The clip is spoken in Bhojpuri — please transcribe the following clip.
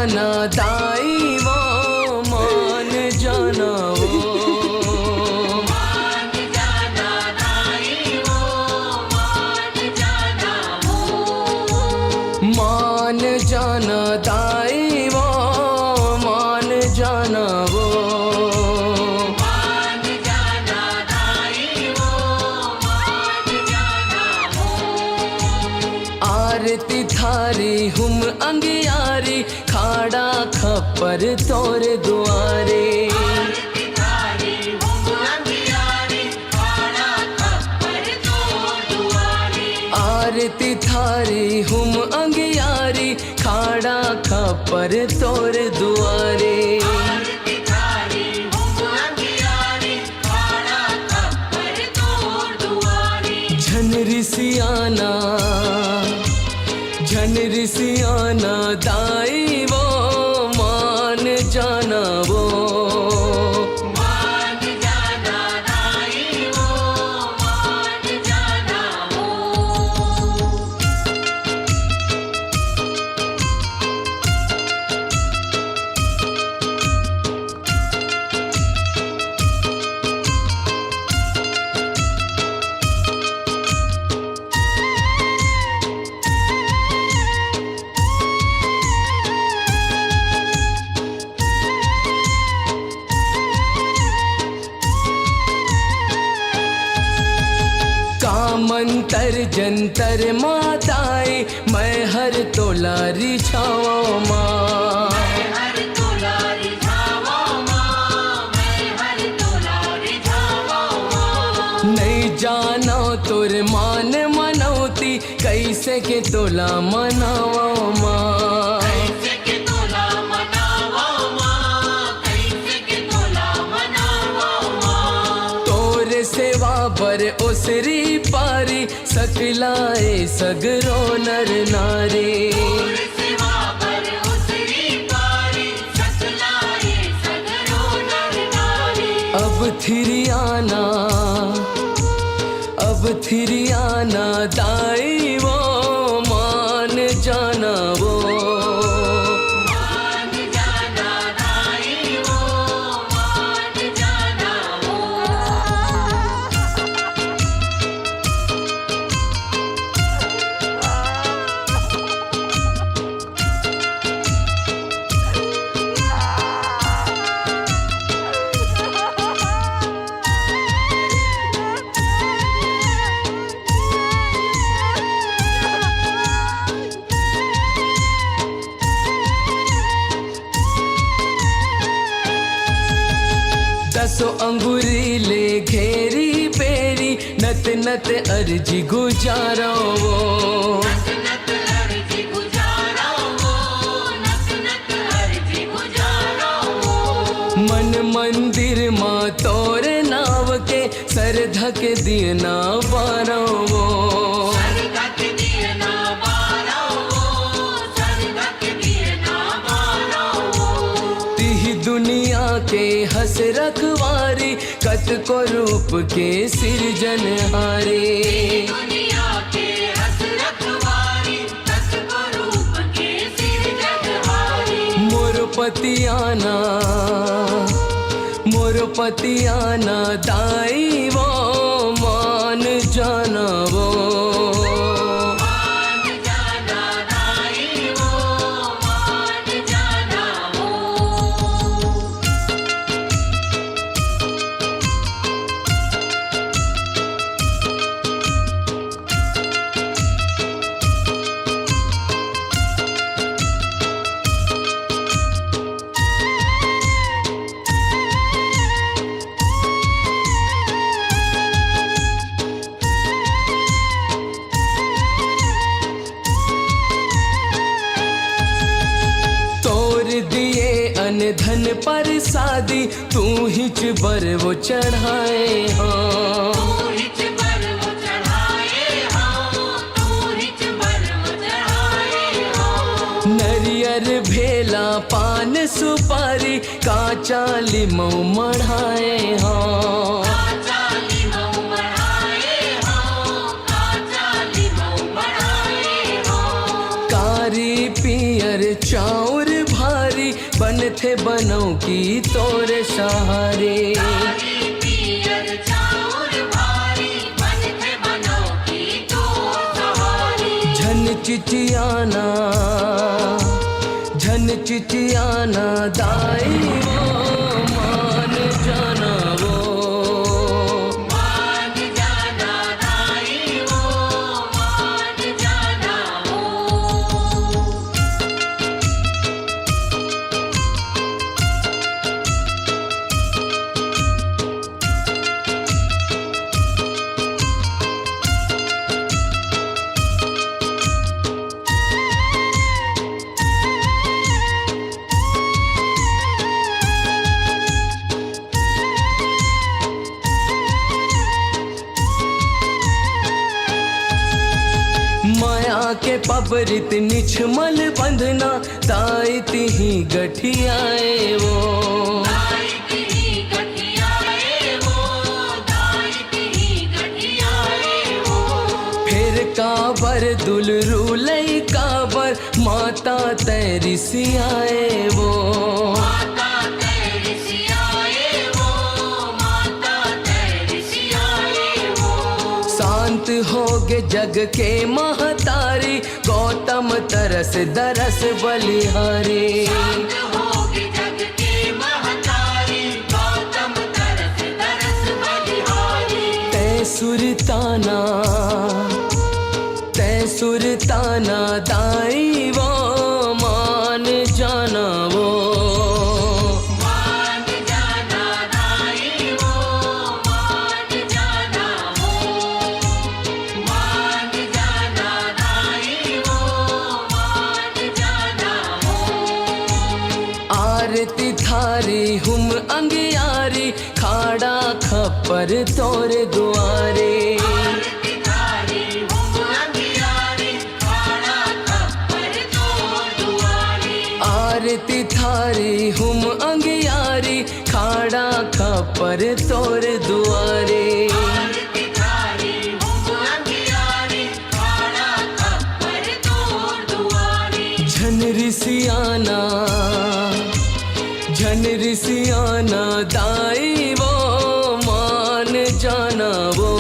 जाना दाई वो मान जाना वो मान जाना दाई वो मान जाना वो मान जाना दाई वो मान जाना वो मान जाना दाई वो मान जाना वो आरती थारी हुम अंगियारी खाड़ा खप्पर तोर दुआरे आरती थारी हुम अंगियारी खाड़ा खप्पर तोर दुआरे आरती थारी हुम अंगियारी खाड़ा खप्पर तोर दुआरे आरती थारी हुम अंगियारी खाड़ा खप्पर तोर दुआरे झन रिसियाना दाई वो मान जाना वो मान जाना दाई वो मान जाना वो कामंतर जंतर माताई मैं हर तोला रिछाओ माँ मैं हर तोला रिझावो माँ मैं हर तोला रिझावो माँ नहीं जानो तोर मान मनौती कैसे के तोला मनाओ माँ कैसे के तोला मनावो माँ कैसे के तोला मनावो माँ तोर सेवा बर ओसरी पारी सकलाए सगरो नर नारी और सेवा पर उसरी पारी सकलाए सगरो नर नारी अब थिरियाना दाई वो मान जाना वो मान जाना दाई वो मान जाना वो दसो अंगूरी ले घेरी बेरी नत नत अर्जी गुजारो वो नत नत अर्जी गुजारो वो नत नत अर्जी गुजारो वो मन मंदिर माँ तोर नाव के सर धक दियना बारो वो सरगा के दिए ना बारो वो सरगा के दिए ना बारो वो तिह दुनिया के हस रखवारी कत को रूप के सिरजन हारे दुनिया के हंस रखवारी तस को रूप के सिर जगहारी मोर पतियाना दाई वो मान जाना वो मान जाना दाई वो मान जाना वो अन धन पर शादी तू हिच बर वो चढ़ाए हाँ तू हिच बर वो चढ़ाए हो तू हिच बर वो चढ़ाए हो नरियर भेला पान सुपारी काचा लिमौ मढ़ाए हाँ काचा लीमौ बढ़ाए हो काचा लीमौ बढ़ाए हो कारी पियर चाउर भात तिहारी बन थे बनों की तोरे सहारे। तारी पियर चाउर भारी बन थे बनों की तो सहारी। झन चिचियाना दाई वो मान जाना वो। मान जाना दाई वो, मान जाना वो। माया के पबरित निछमल बंधना ताई तिही गठियाए वो। दाई तिही गठियाए वो, दाई तिही गठियाए वो। फिर काबर दुलरू लई काबर माता तेरी सियाए वो। माता तेरी सियाए वो, माता तेरी सियाए वो। शांत होगे जग के महतारी गौतम तरस दरस बलिहारी। शांत होगी जग के महतारी गौतम तरस दरस बलिहारी। तै सुरताना दाई वो मान जाना वो। मान जाना दाई वो, मान जाना वो। मान जाना दाई वो, मान जाना वो। आरती थारी हुम अंगियारी खाड़ा खप्पर तोरे दुआरे। आरती थारी हुम अंगियारी खाड़ा खप्पर तोर दुआरे। आरती थारी हुम अंगियारी खाड़ा खप्पर तोर दुआरे। आरती थारी हुम अंगियारी खाड़ा खप्पर तोर दुआरे। झन रिसियाना दाई वो मान जाना वो।